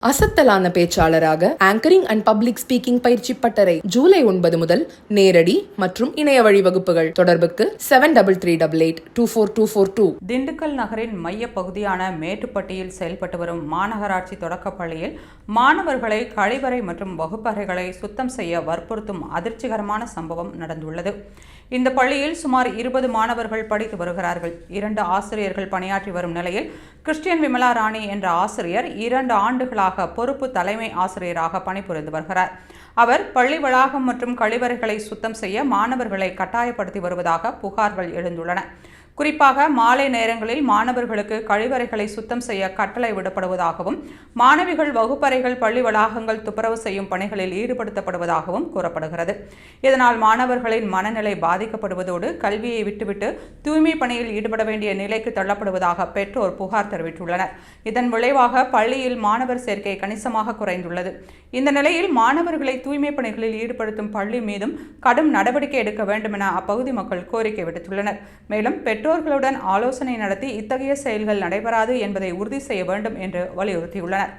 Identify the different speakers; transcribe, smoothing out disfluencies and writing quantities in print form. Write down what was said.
Speaker 1: அசத்தலான பேச்சாளராக anchoring and public speaking பயிற்சி பட்டறை ஜூலை 9 முதல் நேரடி மற்றும் இணைய வழி வகுப்புகள். தொடர்புக்கு 7388824242.
Speaker 2: திண்டுக்கல் நகரின் மைய பகுதியான மேட்டுப்பட்டியில் செயல்பட்டு வரும் மாநகராட்சி தொடக்கப்பள்ளியில் மாணவர்களை கழிவறை மற்றும் வகுப்பறைகளை சுத்தம் செய்ய வற்புறுத்தும் அதிர்ச்சிகரமான சம்பவம் நடந்துள்ளது. இந்த பள்ளியில் சுமார் 20 மாணவர்கள் படித்து வருகிறார்கள். 2 ஆசிரியர்கள் பணியாற்றி வரும் நிலையில் கிறிஸ்டியன் விமலா ராணி என்ற ஆசிரியர் 2 ஆண்டுகளாக பொறுப்பு தலைமை ஆசிரியராக பணிபுரிந்து வருகிறார். அவர் பள்ளி வளாகம் மற்றும் கழிவறைகளை சுத்தம் செய்ய மாணவர்களை கட்டாயப்படுத்தி வருவதாக புகார்கள் எழுந்துள்ளன. குறிப்பாக மாலை நேரங்களில் மாணவர்களுக்கு கழிவறைகளை சுத்தம் செய்ய கட்டளை விடப்படுவதாகவும் மாணவிகள் வகுப்பறைகள் பள்ளி வளாகங்கள் துப்புரவு செய்யும் பணிகளில் ஈடுபடுத்தப்படுவதாகவும் கூறப்படுகிறது. இதனால் மாணவர்களின் மனநிலை பாதிக்கப்படுவதோடு கல்வியை விட்டுவிட்டு தூய்மை பணியில் ஈடுபட வேண்டிய நிலைக்கு தள்ளப்படுவதாக பெற்றோர் புகார் தெரிவித்துள்ளனர். இதன் விளைவாக பள்ளியில் மாணவர் சேர்க்கை கணிசமாக குறைந்துள்ளது. இந்த நிலையில் மாணவர்களை தூய்மை பணிகளில் ஈடுபடுத்தும் பள்ளி மீதும் கடும் நடவடிக்கை எடுக்க வேண்டும் என அப்பகுதி மக்கள் கோரிக்கை விடுத்துள்ளனர். மேலும் பெற்றோர்களுடன் ஆலோசனை நடத்தி இத்தகைய செயல்கள் நடைபெறாது என்பதை உறுதி செய்ய வேண்டும் என்று வலியுறுத்தியுள்ளனர்.